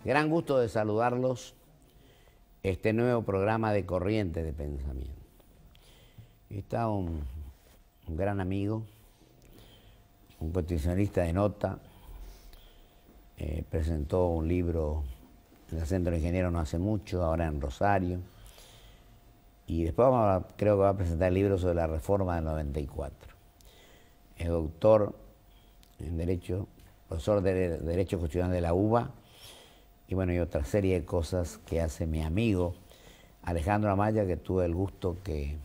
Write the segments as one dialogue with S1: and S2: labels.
S1: Gran gusto de saludarlos, este nuevo programa de Corriente de Pensamiento. Está un gran amigo, un constitucionalista de nota, presentó un libro en el Centro de Ingenieros no hace mucho, ahora en Rosario, y después creo que va a presentar el libro sobre la reforma del 94. Es doctor en Derecho, profesor de Derecho Constitucional de la UBA, y bueno, y otra serie de cosas que hace mi amigo Alejandro Amaya, que tuve el gusto que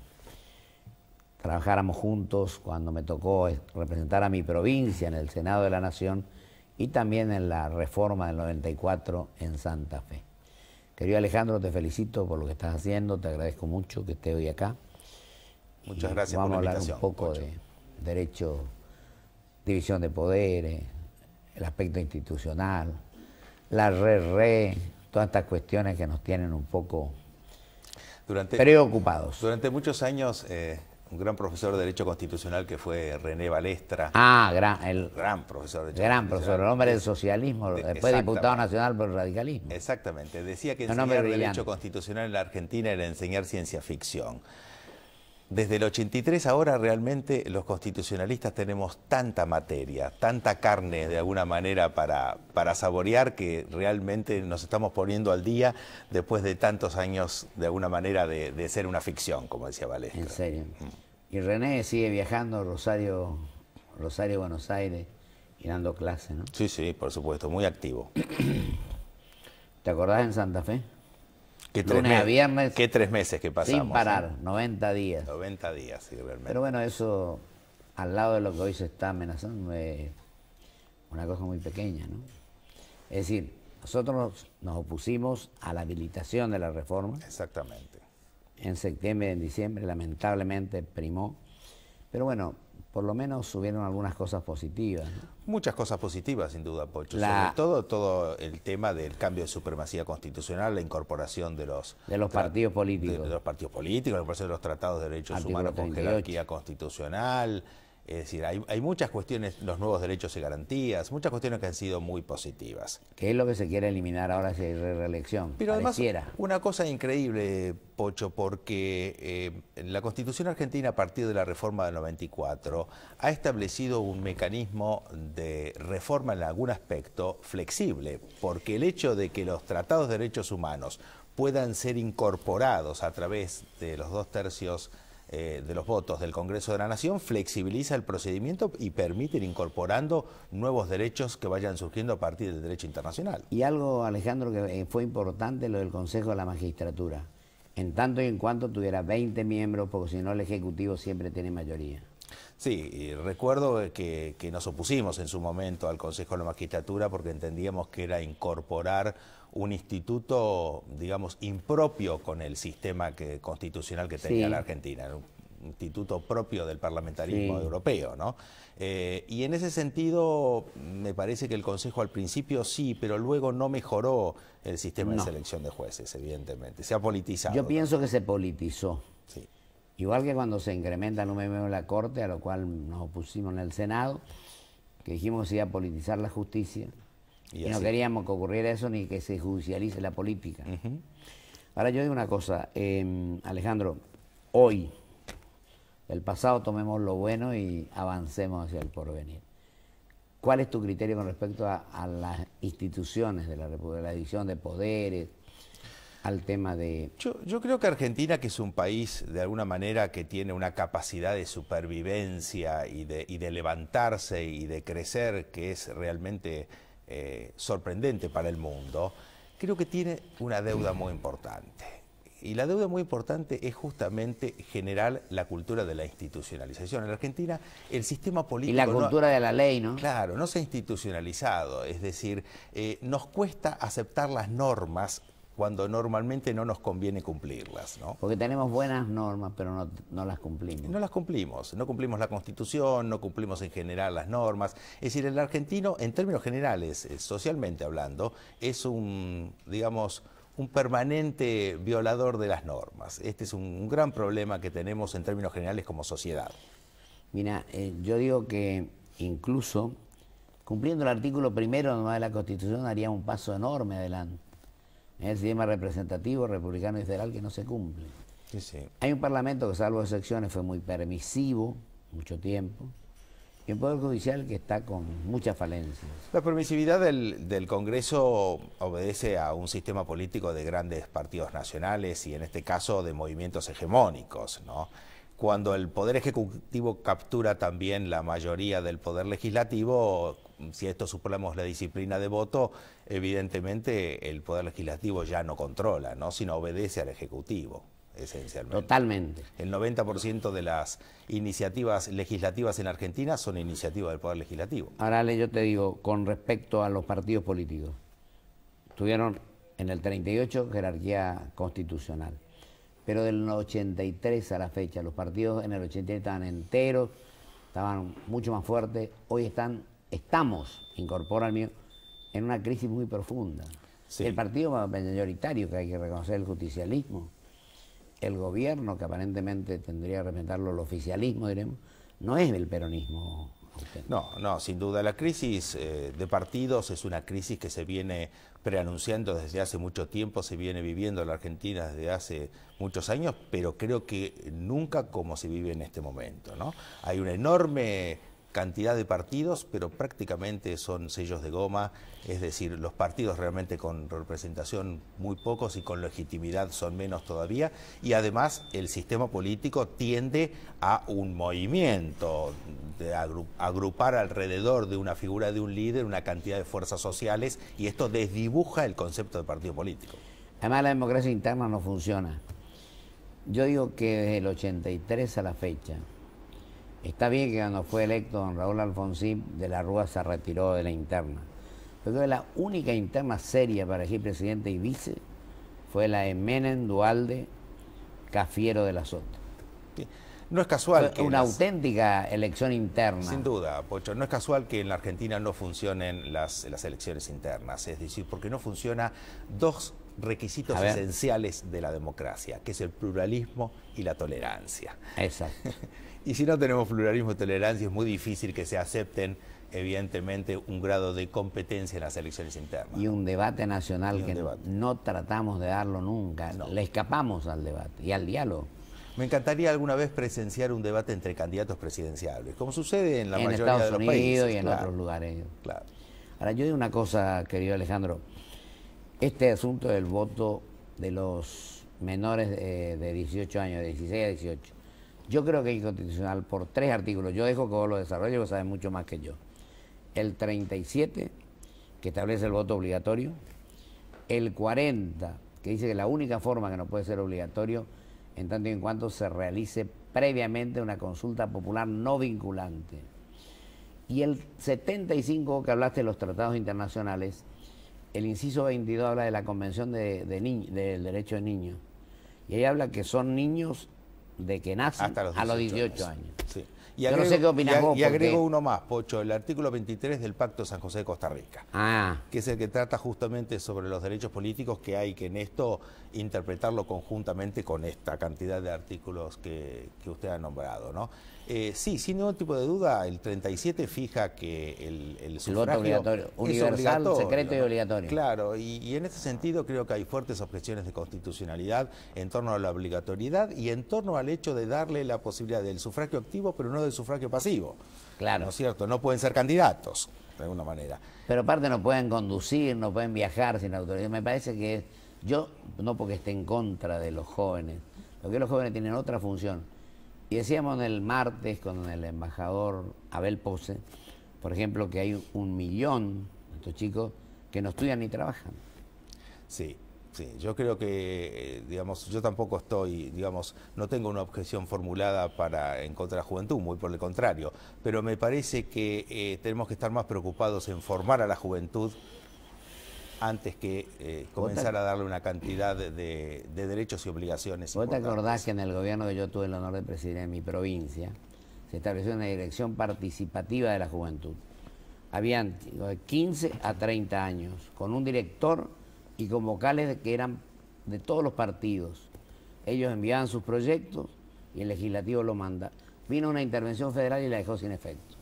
S1: trabajáramos juntos cuando me tocó representar a mi provincia en el Senado de la Nación y también en la reforma del 94 en Santa Fe. Querido Alejandro, te felicito por lo que estás haciendo, te agradezco mucho que estés hoy acá.
S2: Muchas gracias por la invitación.
S1: Vamos a hablar un poco de derecho, división de poderes, el aspecto institucional, la todas estas cuestiones que nos tienen un poco preocupados.
S2: Durante muchos años, un gran profesor de Derecho Constitucional que fue René Balestra.
S1: El
S2: gran profesor de Derecho
S1: Gran profesor, el hombre del socialismo, después diputado nacional por el radicalismo.
S2: Exactamente, decía que enseñar Derecho Constitucional en la Argentina era enseñar ciencia ficción. Desde el 83 ahora realmente los constitucionalistas tenemos tanta materia, tanta carne de alguna manera para saborear que realmente nos estamos poniendo al día después de tantos años de alguna manera de ser una ficción, como decía Balestra.
S1: En serio. Y René sigue viajando Rosario, Buenos Aires y dando clases, ¿no?
S2: Sí, sí, por supuesto, muy activo.
S1: ¿Te acordás en Santa Fe?
S2: Lunes a viernes. ¿Qué 3 meses que pasamos?
S1: Sin parar, 90 días.
S2: 90 días, sí, realmente.
S1: Pero bueno, eso, al lado de lo que hoy se está amenazando, es una cosa muy pequeña, ¿no? Es decir, nosotros nos opusimos a la habilitación de la reforma.
S2: Exactamente.
S1: En septiembre y en diciembre, lamentablemente, primó. Pero bueno, por lo menos hubieron algunas cosas positivas, ¿no?
S2: Muchas cosas positivas, sin duda, Pocho. Sobre todo el tema del cambio de supremacía constitucional, la incorporación de los
S1: partidos políticos.
S2: De los partidos políticos, la incorporación de los tratados de derechos humanos con jerarquía constitucional. Es decir, hay muchas cuestiones, los nuevos derechos y garantías, muchas cuestiones que han sido muy positivas.
S1: ¿Qué es lo que se quiere eliminar ahora si hay reelección?
S2: Pero además, una cosa increíble, Pocho, porque la Constitución Argentina, a partir de la reforma del 94, ha establecido un mecanismo de reforma en algún aspecto flexible, porque el hecho de que los tratados de derechos humanos puedan ser incorporados a través de los 2/3 de los votos del Congreso de la Nación, flexibiliza el procedimiento y permite ir incorporando nuevos derechos que vayan surgiendo a partir del derecho internacional.
S1: Y algo, Alejandro, que fue importante, lo del Consejo de la Magistratura, en tanto y en cuanto tuviera 20 miembros, porque si no el Ejecutivo siempre tiene mayoría.
S2: Sí, y recuerdo que nos opusimos en su momento al Consejo de la Magistratura porque entendíamos que era incorporar un instituto, digamos, impropio con el sistema constitucional que tenía la Argentina, un instituto propio del parlamentarismo europeo, ¿no? Y en ese sentido me parece que el Consejo al principio sí, pero luego no mejoró el sistema de selección de jueces, evidentemente, se ha politizado.
S1: Yo pienso que se politizó.
S2: Sí.
S1: Igual que cuando se incrementa el número de la Corte, a lo cual nos opusimos en el Senado, que dijimos que se iba a politizar la justicia, y no queríamos que ocurriera eso ni que se judicialice la política. Ahora yo digo una cosa, Alejandro, hoy, del pasado tomemos lo bueno y avancemos hacia el porvenir. ¿Cuál es tu criterio con respecto a las instituciones de la República, la división de poderes, al tema de...
S2: Yo creo que Argentina, que es un país de alguna manera que tiene una capacidad de supervivencia y de levantarse y de crecer que es realmente sorprendente para el mundo, creo que tiene una deuda muy importante. Y la deuda muy importante es justamente generar la cultura de la institucionalización. En la Argentina el sistema político...
S1: Y la cultura de la ley, ¿no?
S2: Claro, no se ha institucionalizado, es decir, nos cuesta aceptar las normas cuando normalmente no nos conviene cumplirlas, ¿no?
S1: Porque tenemos buenas normas, pero no las cumplimos.
S2: No las cumplimos, no cumplimos la Constitución, no cumplimos en general las normas. Es decir, el argentino, en términos generales, socialmente hablando, es digamos, un permanente violador de las normas. Este es un gran problema que tenemos en términos generales como sociedad.
S1: Mira, yo digo que incluso cumpliendo el artículo primero nomás de la Constitución, haría un paso enorme adelante. En el sistema representativo, republicano y federal que no se cumple.
S2: Sí, sí.
S1: Hay un parlamento que, salvo excepciones, fue muy permisivo mucho tiempo, y un poder judicial que está con muchas falencias.
S2: La permisividad del Congreso obedece a un sistema político de grandes partidos nacionales y en este caso de movimientos hegemónicos, ¿no? Cuando el Poder Ejecutivo captura también la mayoría del Poder Legislativo, si esto suponemos la disciplina de voto, evidentemente el Poder Legislativo ya no controla, ¿no? Sino obedece al Ejecutivo, esencialmente.
S1: Totalmente.
S2: El 90% de las iniciativas legislativas en Argentina son iniciativas del Poder Legislativo.
S1: Ahora, Ale, yo te digo, con respecto a los partidos políticos, tuvieron en el 38 jerarquía constitucional, pero del 83 a la fecha, los partidos en el 83 estaban enteros, estaban mucho más fuertes, hoy estamos, incorpora el mío, en una crisis muy profunda.
S2: Sí.
S1: El partido mayoritario, que hay que reconocer, el justicialismo, el gobierno, que aparentemente tendría que representarlo el oficialismo, diremos, no es el peronismo auténtico.
S2: No, no, sin duda. La crisis de partidos es una crisis que se viene preanunciando desde hace mucho tiempo, se viene viviendo en la Argentina desde hace muchos años, pero creo que nunca como se vive en este momento, ¿no? Hay una enorme cantidad de partidos, pero prácticamente son sellos de goma, es decir, los partidos realmente con representación muy pocos y con legitimidad son menos todavía, y además el sistema político tiende a un movimiento, de agrupar alrededor de una figura de un líder una cantidad de fuerzas sociales, y esto desdibuja el concepto de partido político.
S1: Además, la democracia interna no funciona. Yo digo que desde el 83 a la fecha, está bien que cuando fue electo don Raúl Alfonsín de la Rúa se retiró de la interna, pero creo que la única interna seria para elegir presidente y vice fue la de Menem, Duhalde, Cafiero de la Sota.
S2: Sí. No es casual
S1: que una auténtica elección interna.
S2: Sin duda, Pocho, no es casual que en la Argentina no funcionen las elecciones internas, es decir, porque no funciona dos requisitos esenciales de la democracia, que es el pluralismo y la tolerancia.
S1: Exacto.
S2: Y si no tenemos pluralismo y tolerancia, es muy difícil que se acepten, evidentemente, un grado de competencia en las elecciones internas.
S1: Y un debate nacional que no tratamos de darlo nunca. No. Le escapamos al debate y al diálogo.
S2: Me encantaría alguna vez presenciar un debate entre candidatos presidenciales, como sucede en la mayoría
S1: Estados
S2: de los
S1: Unidos
S2: países.
S1: Y en otros lugares.
S2: Claro.
S1: Ahora, yo digo una cosa, querido Alejandro. Este asunto del voto de los menores de 18 años, de 16 a 18, yo creo que es inconstitucional por 3 artículos. Yo dejo que vos lo desarrolles, vos sabés mucho más que yo. El 37, que establece el voto obligatorio. El 40, que dice que la única forma que no puede ser obligatorio en tanto y en cuanto se realice previamente una consulta popular no vinculante. Y el 75, que hablaste de los tratados internacionales, el inciso 22 habla de la Convención del Derecho de Niños. Y ahí habla que son niños de que nacen a los 18 años.
S2: Sí.
S1: Y agrego, yo no sé qué opinás vos.
S2: Y agrego uno más, Pocho, el artículo 23 del Pacto de San José de Costa Rica, que es el que trata justamente sobre los derechos políticos, que hay que en esto interpretarlo conjuntamente con esta cantidad de artículos que usted ha nombrado, ¿no? Sí, sin ningún tipo de duda, el 37 fija que el sufragio
S1: voto obligatorio, universal, secreto y obligatorio.
S2: Claro, y en ese sentido creo que hay fuertes objeciones de constitucionalidad en torno a la obligatoriedad y en torno al hecho de darle la posibilidad del sufragio activo, pero no del sufragio pasivo.
S1: Claro.
S2: ¿No es cierto? No pueden ser candidatos, de alguna manera.
S1: Pero aparte no pueden conducir, no pueden viajar sin autoridad. Me parece que yo, no porque esté en contra de los jóvenes, porque los jóvenes tienen otra función. Y decíamos el martes con el embajador Abel Pose, por ejemplo, que hay 1 millón de estos chicos que no estudian ni trabajan.
S2: Sí, sí, yo creo que, digamos, yo tampoco estoy, digamos, no tengo una objeción formulada en contra de la juventud, muy por el contrario, pero me parece que tenemos que estar más preocupados en formar a la juventud antes que comenzar a darle una cantidad de derechos y obligaciones.
S1: ¿Vos te acordás que en el gobierno que yo tuve el honor de presidir en mi provincia, se estableció una dirección participativa de la juventud? Habían de 15 a 30 años, con un director y con vocales que eran de todos los partidos. Ellos enviaban sus proyectos y el legislativo lo manda. Vino una intervención federal y la dejó sin efecto.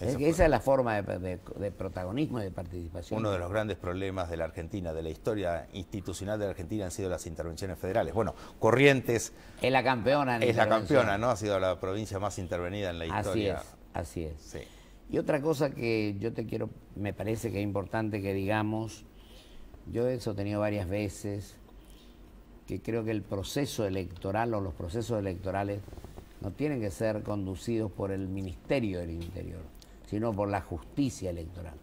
S1: Esa es la forma de protagonismo y de participación.
S2: Uno de los grandes problemas de la Argentina, de la historia institucional de la Argentina, han sido las intervenciones federales. Bueno, Corrientes
S1: es la campeona.
S2: Es la campeona, ¿no? Ha sido la provincia más intervenida en la historia.
S1: Así es.
S2: Sí.
S1: Y otra cosa que me parece que es importante que digamos, yo he sostenido varias veces, que creo que el proceso electoral o los procesos electorales no tienen que ser conducidos por el Ministerio del Interior, sino por la justicia electoral.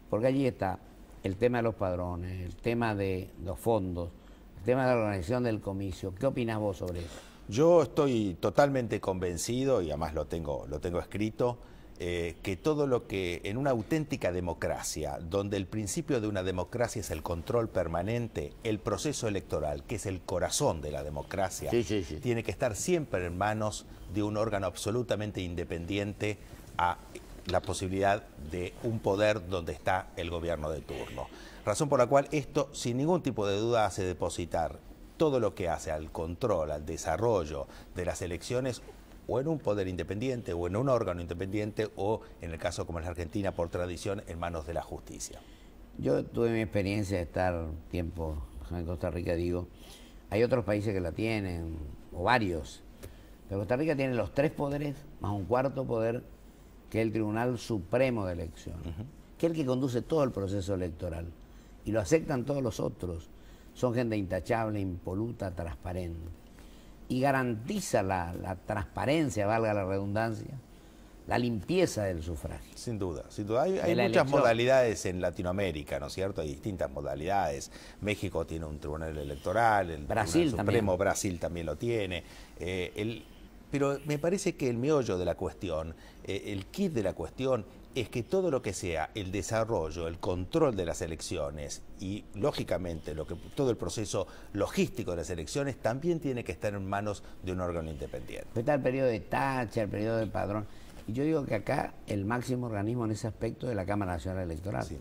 S1: Porque allí está el tema de los padrones, el tema de los fondos, el tema de la organización del comicio. ¿Qué opinas vos sobre eso?
S2: Yo estoy totalmente convencido, y además lo tengo escrito, que todo lo que en una auténtica democracia, donde el principio de una democracia es el control permanente, el proceso electoral, que es el corazón de la democracia, tiene que estar siempre en manos de un órgano absolutamente independiente a la posibilidad de un poder donde está el gobierno de turno. Razón por la cual esto, sin ningún tipo de duda, hace depositar todo lo que hace al control, al desarrollo de las elecciones, o en un poder independiente, o en un órgano independiente, o en el caso como en la Argentina, por tradición, en manos de la justicia.
S1: Yo tuve mi experiencia de estar tiempo en Costa Rica, digo, hay otros países que la tienen, o varios, pero Costa Rica tiene los 3 poderes, más un cuarto poder, que es el Tribunal Supremo de Elecciones, que es el que conduce todo el proceso electoral, y lo aceptan todos los otros. Son gente intachable, impoluta, transparente. Y garantiza la transparencia, valga la redundancia, la limpieza del sufragio.
S2: Sin duda, sin duda. Hay muchas modalidades en Latinoamérica, ¿no es cierto? Hay distintas modalidades. México tiene un tribunal electoral, el
S1: Brasil
S2: Tribunal Supremo,
S1: también.
S2: Brasil también lo tiene. Pero me parece que el meollo de la cuestión, el kit de la cuestión, es que todo lo que sea el desarrollo, el control de las elecciones y, lógicamente, todo el proceso logístico de las elecciones también tiene que estar en manos de un órgano independiente.
S1: Está el periodo de tacha, el periodo de padrón. Y yo digo que acá el máximo organismo en ese aspecto es la Cámara Nacional Electoral.
S2: Sí,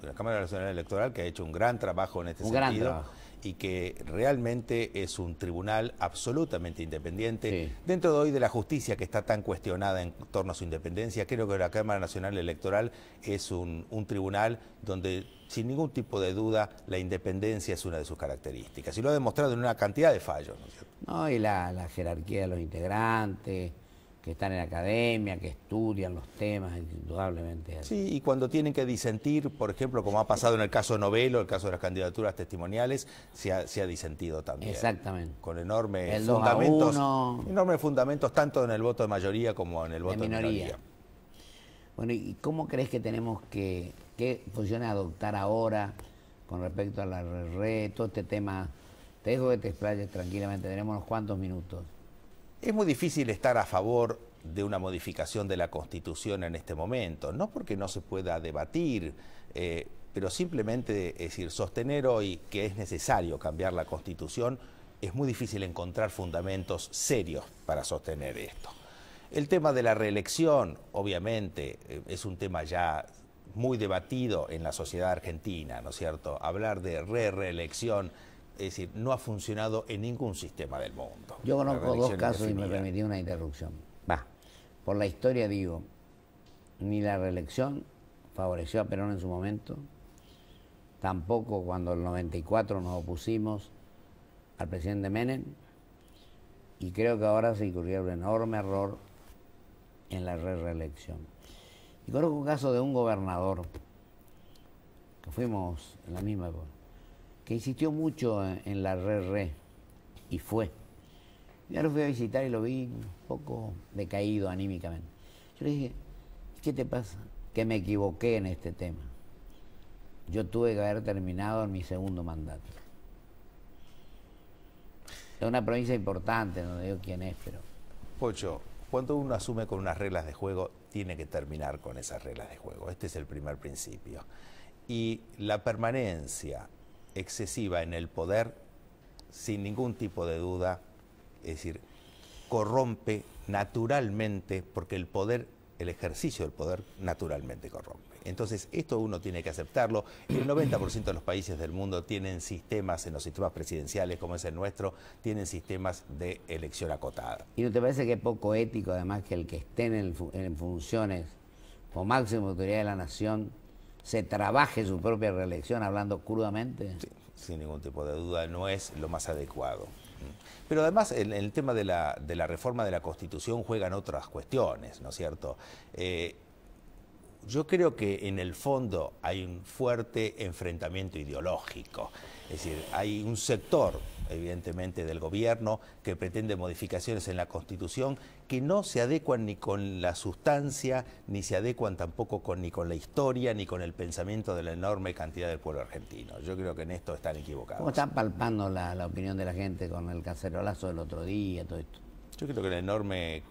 S2: la Cámara Nacional Electoral, que ha hecho un gran trabajo en este sentido, y que realmente es un tribunal absolutamente independiente. Dentro de hoy de la justicia, que está tan cuestionada en torno a su independencia, creo que la Cámara Nacional Electoral es un tribunal donde, sin ningún tipo de duda, la independencia es una de sus características. Y lo ha demostrado en una cantidad de fallos, ¿no es cierto?
S1: No, y la jerarquía de los integrantes, que están en la academia, que estudian los temas, indudablemente.
S2: Sí, y cuando tienen que disentir, por ejemplo, como ha pasado en el caso de Novelo, el caso de las candidaturas testimoniales, se ha disentido también.
S1: Exactamente.
S2: Con enormes fundamentos, tanto en el voto de mayoría como en el voto de minoría.
S1: Bueno, ¿y cómo crees que tenemos qué posiciones adoptar ahora con respecto a la RRE, todo este tema? Te dejo que te explayes tranquilamente, tenemos unos cuantos minutos.
S2: Es muy difícil estar a favor de una modificación de la Constitución en este momento, no porque no se pueda debatir, pero simplemente, es decir, sostener hoy que es necesario cambiar la Constitución, es muy difícil encontrar fundamentos serios para sostener esto. El tema de la reelección, obviamente, es un tema ya muy debatido en la sociedad argentina, ¿no es cierto? Hablar de reelección, es decir, no ha funcionado en ningún sistema del mundo.
S1: Yo conozco 2 casos y me permití una interrupción. Por la historia digo, ni la reelección favoreció a Perón en su momento, tampoco cuando en el 94 nos opusimos al presidente Menem, y creo que ahora se incurrió un enorme error en la reelección. Y conozco un caso de un gobernador, que fuimos en la misma época, que insistió mucho en la RRE y fue. Yo lo fui a visitar y lo vi un poco decaído anímicamente. Yo le dije, ¿qué te pasa? Que me equivoqué en este tema. Yo tuve que haber terminado en mi segundo mandato. Es una provincia importante, no digo quién es, pero...
S2: Pocho, cuando uno asume con unas reglas de juego, tiene que terminar con esas reglas de juego. Este es el primer principio. Y la permanencia excesiva en el poder, sin ningún tipo de duda, es decir, corrompe naturalmente, porque el poder, el ejercicio del poder, naturalmente corrompe. Entonces, esto uno tiene que aceptarlo. El 90% de los países del mundo tienen sistemas, en los sistemas presidenciales, como es el nuestro, tienen sistemas de elección acotada.
S1: ¿Y no te parece que es poco ético, además, que el que esté en funciones o máxima autoridad de la nación, se trabaje su propia reelección hablando crudamente?
S2: Sí, sin ningún tipo de duda, no es lo más adecuado. Pero además, en el tema de la reforma de la Constitución juegan otras cuestiones, ¿no es cierto? Yo creo que en el fondo hay un fuerte enfrentamiento ideológico. Es decir, hay un sector, evidentemente, del gobierno que pretende modificaciones en la Constitución que no se adecuan ni con la sustancia, ni se adecuan tampoco ni con la historia, ni con el pensamiento de la enorme cantidad del pueblo argentino. Yo creo que en esto están equivocados.
S1: ¿Cómo están palpando la opinión de la gente con el cacerolazo del otro día, todo esto?
S2: Yo creo que la enorme,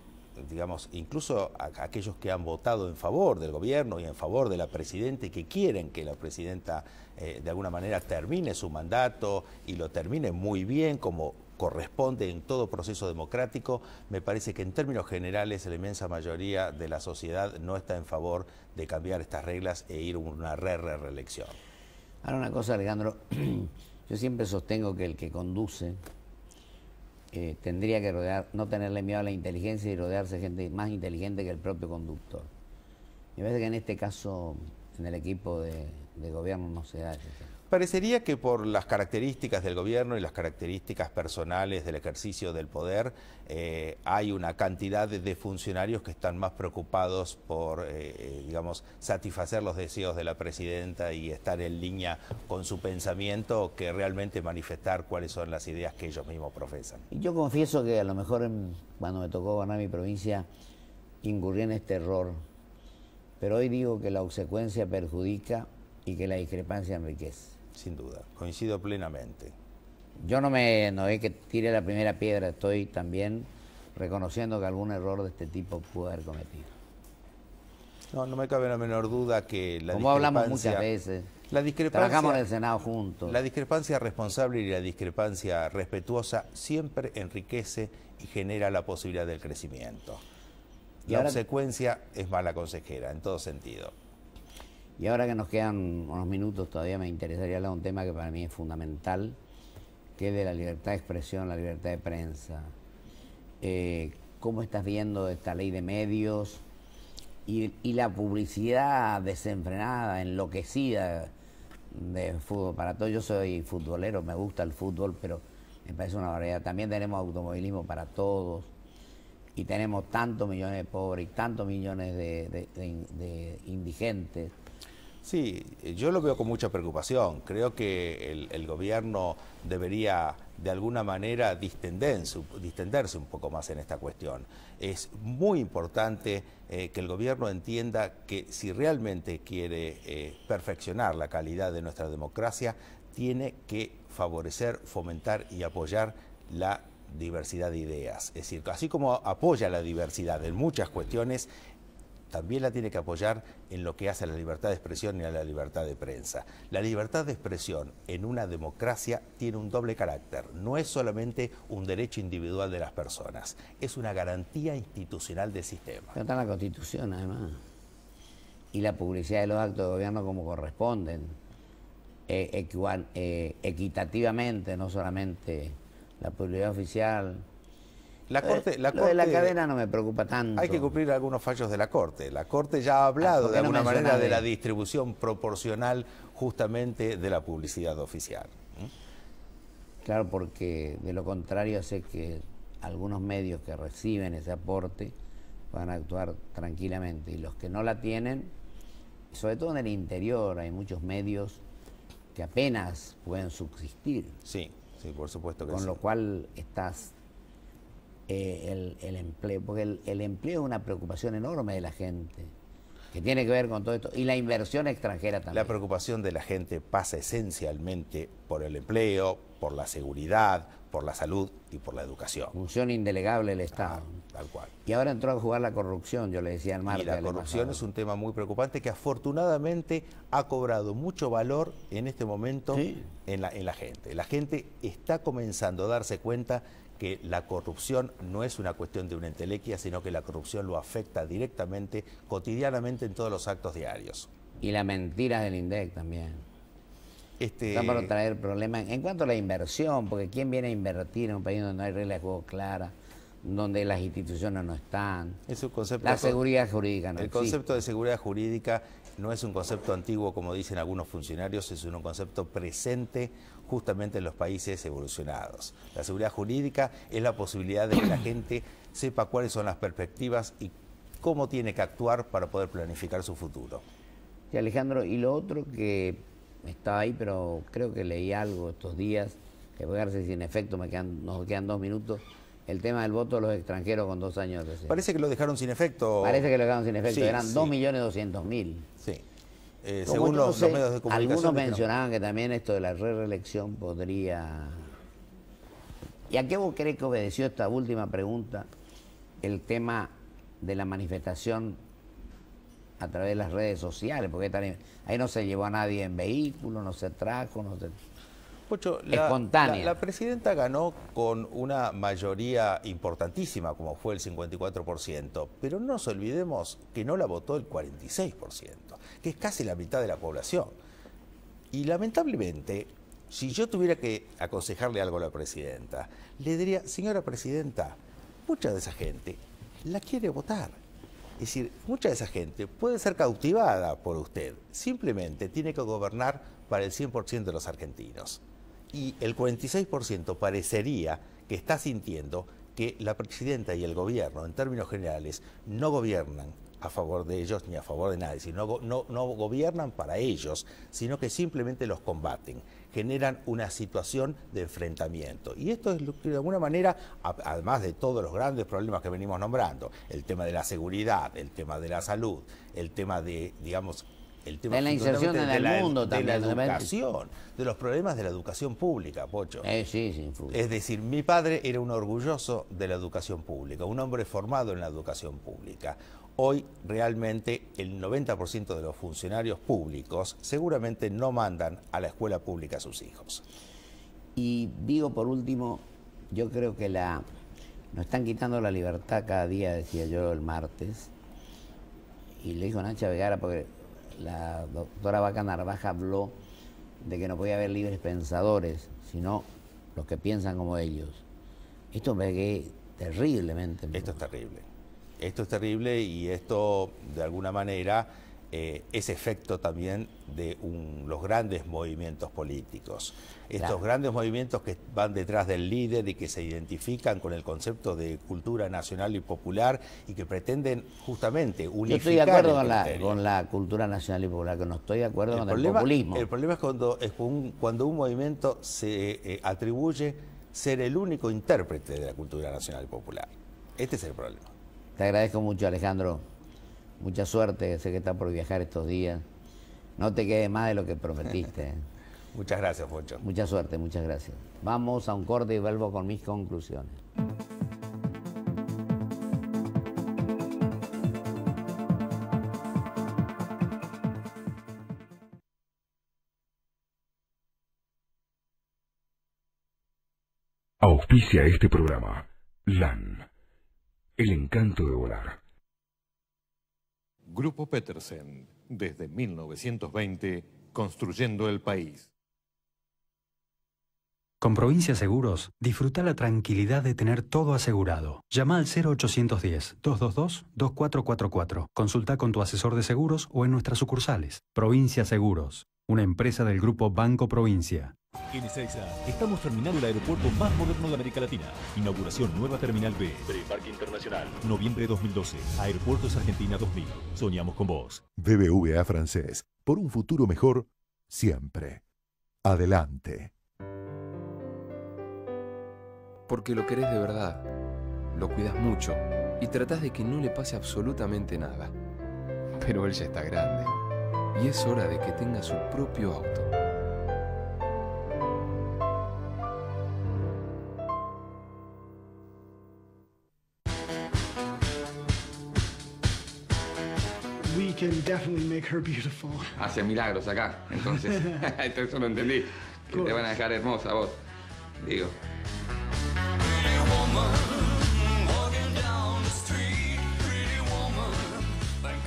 S2: digamos, incluso aquellos que han votado en favor del gobierno y en favor de la presidenta y que quieren que la presidenta de alguna manera termine su mandato y lo termine muy bien como corresponde en todo proceso democrático, me parece que en términos generales la inmensa mayoría de la sociedad no está en favor de cambiar estas reglas e ir a una reelección.
S1: Ahora una cosa, Alejandro, yo siempre sostengo que el que conduce tendría que no tenerle miedo a la inteligencia y rodearse de gente más inteligente que el propio conductor. Me parece que en este caso, en el equipo de gobierno no se da eso.
S2: Parecería que por las características del gobierno y las características personales del ejercicio del poder, hay una cantidad de funcionarios que están más preocupados por, digamos, satisfacer los deseos de la presidenta y estar en línea con su pensamiento que realmente manifestar cuáles son las ideas que ellos mismos profesan.
S1: Yo confieso que a lo mejor cuando me tocó gobernar mi provincia incurrí en este error, pero hoy digo que la obsecuencia perjudica y que la discrepancia enriquece.
S2: Sin duda, coincido plenamente.
S1: Yo no es que tire la primera piedra, estoy también reconociendo que algún error de este tipo pude haber cometido.
S2: No me cabe la menor duda que la
S1: Como hablamos muchas veces, trabajamos en el Senado juntos.
S2: La discrepancia responsable y la discrepancia respetuosa siempre enriquece y genera la posibilidad del crecimiento. La obsecuencia es mala consejera, en todo sentido.
S1: Y ahora que nos quedan unos minutos, todavía me interesaría hablar de un tema que para mí es fundamental, que es de la libertad de expresión, la libertad de prensa. ¿Cómo estás viendo esta ley de medios y la publicidad desenfrenada, enloquecida de fútbol para todos? Yo soy futbolero, me gusta el fútbol, pero me parece una barbaridad. También tenemos automovilismo para todos y tenemos tantos millones de pobres y tantos millones de indigentes.
S2: Sí, yo lo veo con mucha preocupación. Creo que el gobierno debería de alguna manera distenderse un poco más en esta cuestión. Es muy importante que el gobierno entienda que si realmente quiere perfeccionar la calidad de nuestra democracia, tiene que favorecer, fomentar y apoyar la diversidad de ideas. Es decir, así como apoya la diversidad en muchas cuestiones, también la tiene que apoyar en lo que hace a la libertad de expresión y a la libertad de prensa. La libertad de expresión en una democracia tiene un doble carácter. No es solamente un derecho individual de las personas, es una garantía institucional del sistema.
S1: Pero está en la Constitución, además. Y la publicidad de los actos de gobierno como corresponden, equitativamente, no solamente la publicidad oficial.
S2: La Corte,
S1: lo de la cadena no me preocupa tanto.
S2: Hay que cumplir algunos fallos de la Corte. La Corte ya ha hablado de alguna manera de la distribución proporcional justamente de la publicidad oficial.
S1: Claro, porque de lo contrario sé que algunos medios que reciben ese aporte van a actuar tranquilamente y los que no la tienen, sobre todo en el interior, hay muchos medios que apenas pueden subsistir.
S2: Sí, por supuesto que sí.
S1: Con lo cual estás... el empleo, porque el empleo es una preocupación enorme de la gente, que tiene que ver con todo esto, y la inversión extranjera también.
S2: La preocupación de la gente pasa esencialmente por el empleo, por la seguridad, por la salud y por la educación.
S1: Función indelegable del Estado.
S2: Tal cual.
S1: Y ahora entró a jugar la corrupción, yo le decía al Marca.
S2: Y la corrupción es un tema muy preocupante que afortunadamente ha cobrado mucho valor en este momento en la gente. La gente está comenzando a darse cuenta que la corrupción no es una cuestión de una entelequia, sino que la corrupción lo afecta directamente, cotidianamente en todos los actos diarios.
S1: Y la mentira del INDEC también. Están para traer problemas en cuanto a la inversión, porque ¿quién viene a invertir en un país donde no hay reglas de juego claras, donde las instituciones no están,
S2: Es un concepto,
S1: la seguridad jurídica no
S2: el
S1: existe.
S2: concepto de seguridad jurídica no es un concepto antiguo, como dicen algunos funcionarios, es un concepto presente justamente en los países evolucionados. La seguridad jurídica es la posibilidad de que la gente sepa cuáles son las perspectivas y cómo tiene que actuar para poder planificar su futuro.
S1: Sí, Alejandro, y lo otro que estaba ahí, pero creo que leí algo estos días, que voy a ver si sin efecto nos quedan 2 minutos, el tema del voto de los extranjeros con 2 años de receso.
S2: Parece que lo dejaron sin efecto.
S1: Parece que lo dejaron sin efecto,
S2: Sí,
S1: eran
S2: sí.
S1: 2.200.000.
S2: Sí.
S1: Como
S2: Según
S1: yo no
S2: los
S1: sé,
S2: medios de comunicación.
S1: algunos
S2: dijeron-
S1: mencionaban que también esto de la reelección podría... ¿Y a qué vos crees que obedeció esta última pregunta? El tema de la manifestación a través de las redes sociales, porque ahí no se llevó a nadie en vehículo, no se trajo, no se...
S2: Pocho,
S1: espontánea.
S2: la presidenta ganó con una mayoría importantísima, como fue el 54%, pero no nos olvidemos que no la votó el 46%, que es casi la mitad de la población. Y lamentablemente, si yo tuviera que aconsejarle algo a la presidenta, le diría, señora presidenta, mucha de esa gente la quiere votar. Es decir, mucha de esa gente puede ser cautivada por usted, simplemente tiene que gobernar para el 100% de los argentinos. Y el 46% parecería que está sintiendo que la presidenta y el gobierno, en términos generales, no gobiernan a favor de ellos ni a favor de nadie, sino no gobiernan para ellos, sino que simplemente los combaten, generan una situación de enfrentamiento. Y esto es lo que de alguna manera, además de todos los grandes problemas que venimos nombrando, el tema de la seguridad, el tema de la salud, el tema de, digamos, el tema
S1: de la inserción en el mundo
S2: de la
S1: también,
S2: educación, de los problemas de la educación pública, Pocho.
S1: Sí, sin influye.
S2: Es decir, mi padre era un orgulloso de la educación pública, un hombre formado en la educación pública. Hoy realmente el 90% de los funcionarios públicos seguramente no mandan a la escuela pública a sus hijos.
S1: Y digo por último, yo creo que nos están quitando la libertad cada día, decía yo el martes, y le dijo Nacha Vegara, porque la doctora Vaca Narvaja habló de que no podía haber libres pensadores, sino los que piensan como ellos. Esto me pegué terriblemente.
S2: Esto es terrible. Esto es terrible y esto, de alguna manera, es efecto también de los grandes movimientos políticos. Estos
S1: Claro.
S2: grandes movimientos que van detrás del líder y que se identifican con el concepto de cultura nacional y popular y que pretenden justamente unificar.
S1: Yo estoy de acuerdo
S2: el criterio.
S1: con la cultura nacional y popular, que no estoy de acuerdo con el
S2: problema,
S1: populismo.
S2: El problema es cuando un movimiento se atribuye ser el único intérprete de la cultura nacional y popular. Este es el problema.
S1: Te agradezco mucho, Alejandro. Mucha suerte, sé que estás por viajar estos días. No te quede más de lo que prometiste.
S2: Muchas gracias, Pocho.
S1: Mucha suerte, muchas gracias. Vamos a un corte y vuelvo con mis conclusiones.
S3: Auspicia este programa. LAN. El encanto de volar.
S4: Grupo Petersen, desde 1920, construyendo el país.
S5: Con Provincia Seguros, disfruta la tranquilidad de tener todo asegurado. Llama al 0810-222-2444. Consulta con tu asesor de seguros o en nuestras sucursales. Provincia Seguros, una empresa del Grupo Banco Provincia.
S6: En Ezeiza estamos terminando el aeropuerto más moderno de América Latina. Inauguración nueva Terminal B. Preparque Internacional. Noviembre de 2012. Aeropuertos Argentina 2000. Soñamos con vos.
S7: BBVA Francés. Por un futuro mejor, siempre. Adelante.
S8: Porque lo querés de verdad, lo cuidas mucho y tratás de que no le pase absolutamente nada. Pero él ya está grande y es hora de que tenga su propio auto.
S9: We can definitely make her beautiful.
S10: Hace milagros acá, entonces. Eso lo entendí. Que te van a dejar hermosa vos. Digo.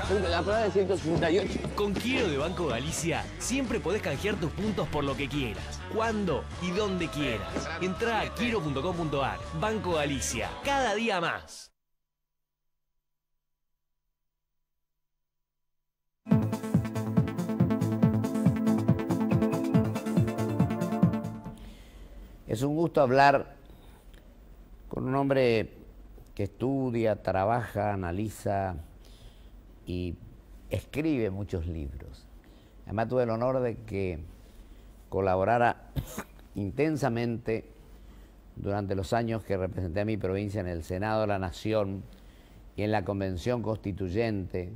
S11: La palabra de 168.
S12: Con Quiero de Banco Galicia siempre podés canjear tus puntos por lo que quieras, cuando y donde quieras. Entrá a quiero.com.ar. Banco Galicia, cada día más.
S1: Es un gusto hablar con un hombre que estudia, trabaja, analiza y escribe muchos libros. Además tuve el honor de que colaborara intensamente durante los años que representé a mi provincia en el Senado de la Nación y en la Convención Constituyente,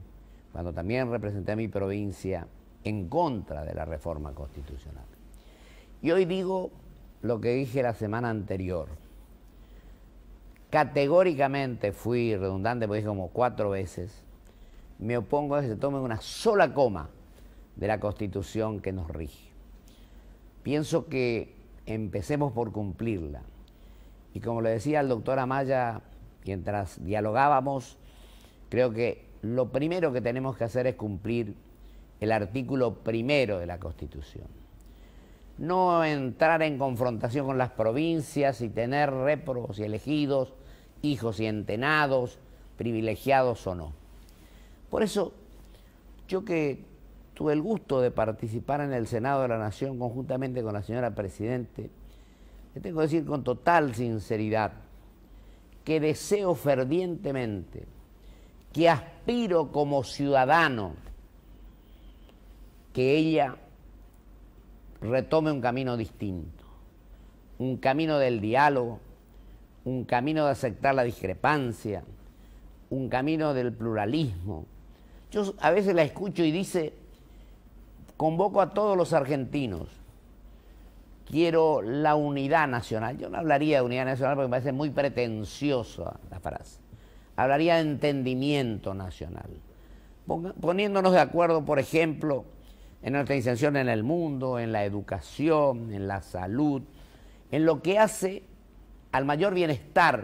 S1: cuando también representé a mi provincia en contra de la reforma constitucional. Y hoy digo lo que dije la semana anterior. Categóricamente fui redundante, porque dije como 4 veces, me opongo a que se tome una sola coma de la Constitución que nos rige. Pienso que empecemos por cumplirla. Y como le decía el doctor Amaya mientras dialogábamos, creo que lo primero que tenemos que hacer es cumplir el artículo 1 de la Constitución. No entrar en confrontación con las provincias y tener réprobos y elegidos, hijos y entenados, privilegiados o no. Por eso, yo que tuve el gusto de participar en el Senado de la Nación conjuntamente con la señora Presidente, le tengo que decir con total sinceridad que deseo fervientemente, que aspiro como ciudadano, que ella retome un camino distinto, un camino del diálogo, un camino de aceptar la discrepancia, un camino del pluralismo. Yo a veces la escucho y dice, convoco a todos los argentinos, quiero la unidad nacional. Yo no hablaría de unidad nacional porque me parece muy pretenciosa la frase. Hablaría de entendimiento nacional, poniéndonos de acuerdo, por ejemplo, en nuestra inserción en el mundo, en la educación, en la salud, en lo que hace al mayor bienestar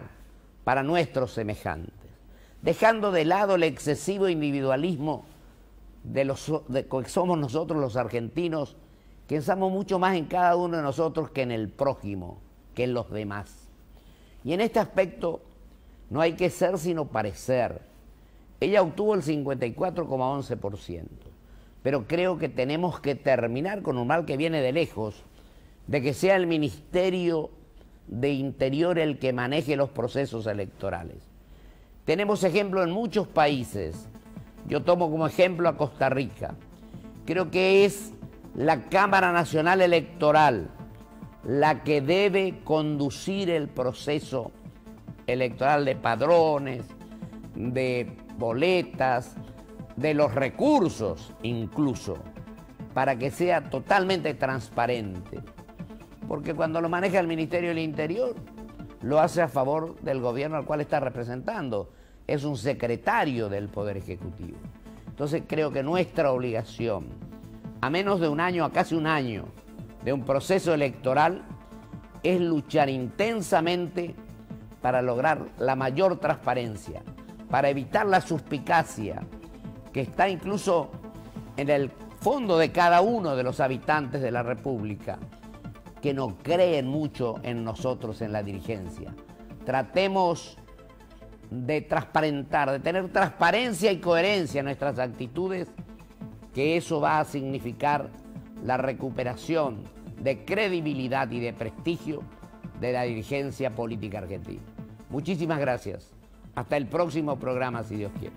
S1: para nuestros semejantes, dejando de lado el excesivo individualismo de que somos nosotros los argentinos, que pensamos mucho más en cada uno de nosotros que en el prójimo, que en los demás. Y en este aspecto no hay que ser sino parecer. Ella obtuvo el 54,11%. Pero creo que tenemos que terminar con un mal que viene de lejos, de que sea el Ministerio de Interior el que maneje los procesos electorales. Tenemos ejemplo en muchos países. Yo tomo como ejemplo a Costa Rica. Creo que es la Cámara Nacional Electoral la que debe conducir el proceso electoral de padrones, de boletas, de los recursos incluso, para que sea totalmente transparente. Porque cuando lo maneja el Ministerio del Interior, lo hace a favor del gobierno al cual está representando. Es un secretario del Poder Ejecutivo. Entonces creo que nuestra obligación, a menos de un año, a casi un año de un proceso electoral, es luchar intensamente para lograr la mayor transparencia, para evitar la suspicacia que está incluso en el fondo de cada uno de los habitantes de la República, que no creen mucho en nosotros, en la dirigencia. Tratemos de transparentar, de tener transparencia y coherencia en nuestras actitudes, que eso va a significar la recuperación de credibilidad y de prestigio de la dirigencia política argentina. Muchísimas gracias. Hasta el próximo programa, si Dios quiere.